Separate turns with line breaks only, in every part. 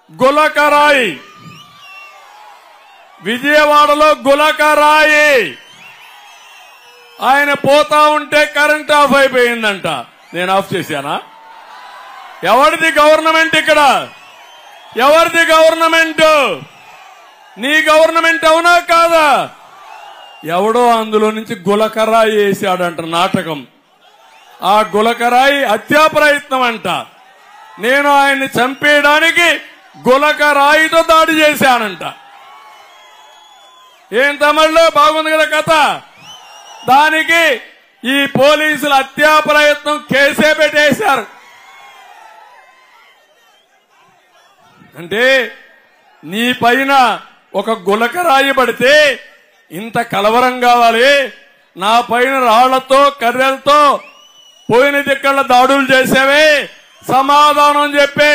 గులకరాయి, విజయవాడలో గులకరాయి. ఆయన పోతా ఉంటే కరెంట్ ఆఫ్ అయిపోయిందంట. నేను ఆఫ్ చేశానా? ఎవరిది గవర్నమెంట్ ఇక్కడ? ఎవరిది గవర్నమెంట్? నీ గవర్నమెంట్ అవునా కాదా? ఎవడో అందులో నుంచి గులకరాయి వేశాడంట నాటకం. ఆ గులకరాయి హత్యా ప్రయత్నం అంట. నేను ఆయన్ని చంపేయడానికి గులకరాయితో దాడి చేశానంట. ఏం తమిళలో బాగుంది కదా కథ. దానికి ఈ పోలీసులు హత్యా ప్రయత్నం కేసే పెట్టేశారు. అంటే నీ పైన ఒక గులకరాయి పడితే ఇంత కలవరం కావాలి? నా పైన రాళ్లతో కర్రలతో పోయిన దిక్కల దాడులు చేసేవే, సమాధానం చెప్పే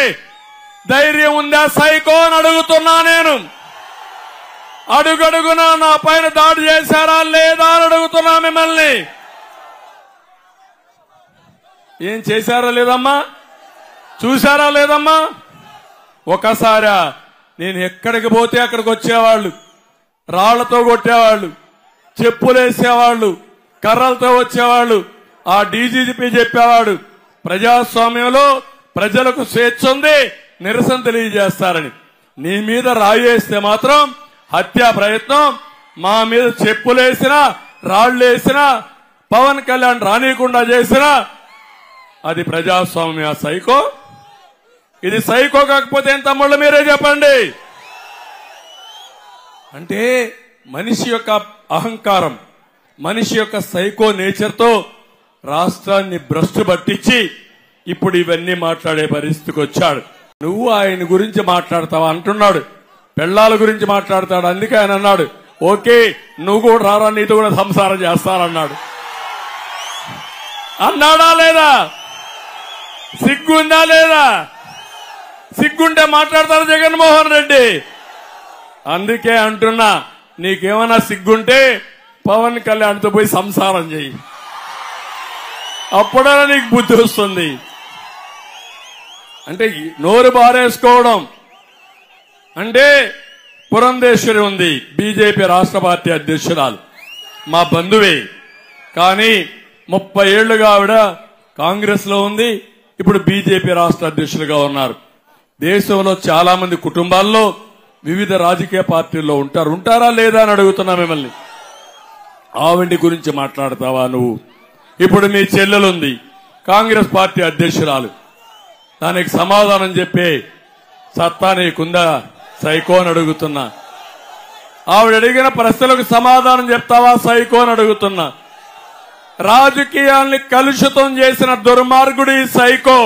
ధైర్యం ఉందా సైకో అని అడుగుతున్నా. నేను అడుగడుగునా నా పైన దాడి చేశారా లేదా అని అడుగుతున్నా మిమ్మల్ని. ఏం చేశారా లేదమ్మా? చూశారా లేదమ్మా? ఒకసారి నేను ఎక్కడికి పోతే అక్కడికి వచ్చేవాళ్లు, రాళ్లతో కొట్టేవాళ్లు, చెప్పులేసేవాళ్లు, కర్రలతో వచ్చేవాళ్లు. ఆ డీజీపీ చెప్పేవాడు ప్రజాస్వామ్యంలో ప్రజలకు స్వేచ్ఛ ఉంది, నిరసన తెలియజేస్తారని. నీ మీద రాయేస్తే మాత్రం హత్యా ప్రయత్నం, మా మీద చెప్పులేసినా రాళ్లేసినా పవన్ కళ్యాణ్ రానీయకుండా చేసినా అది ప్రజాస్వామ్య సైకో? ఇది సైకో కాకపోతే ఏం తమ్ముళ్ళు మీరే చెప్పండి. అంటే మనిషి యొక్క అహంకారం, మనిషి యొక్క సైకో నేచర్తో రాష్ట్రాన్ని భ్రష్టు పట్టించి ఇప్పుడు ఇవన్నీ మాట్లాడే పరిస్థితికి వచ్చాడు. నువ్వు ఆయన గురించి మాట్లాడతావా అంటున్నాడు. పెళ్లాల గురించి మాట్లాడతాడు. అందుకే ఆయన అన్నాడు, ఓకే నువ్వు కూడా రారా, నీతో కూడా సంసారం చేస్తానన్నాడు. అన్నాడా లేదా? సిగ్గుందా లేదా? సిగ్గుంటే మాట్లాడతారు జగన్మోహన్ రెడ్డి. అందుకే అంటున్నా, నీకేమన్నా సిగ్గుంటే పవన్ కళ్యాణ్తో పోయి సంసారం చెయ్యి, అప్పుడైనా నీకు బుద్ధి వస్తుంది. అంటే నోరు బారేసుకోవడం అంటే పురంధేశ్వరి ఉంది, బీజేపీ రాష్ట్ర పార్టీ అధ్యక్షురాలు, మా బంధువే. కానీ 30 ఏళ్లుగా ఆవిడ కాంగ్రెస్ లో ఉంది, ఇప్పుడు బీజేపీ రాష్ట్ర అధ్యక్షులుగా ఉన్నారు. దేశంలో చాలా మంది కుటుంబాల్లో వివిధ రాజకీయ పార్టీల్లో ఉంటారా లేదా అని అడుగుతున్నా మిమ్మల్ని. ఆవిడ గురించి మాట్లాడతావా నువ్వు? ఇప్పుడు మీ చెల్లెలుంది, కాంగ్రెస్ పార్టీ అధ్యక్షురాలు, దానికి సమాధానం చెప్పే సత్తా నీకుందా సైకో అని అడుగుతున్నా. ఆవిడ అడిగిన ప్రశ్నలకు సమాధానం చెప్తావా సైకో అని అడుగుతున్నా. రాజకీయాల్ని కలుషితం చేసిన దుర్మార్గుడు ఈ సైకో.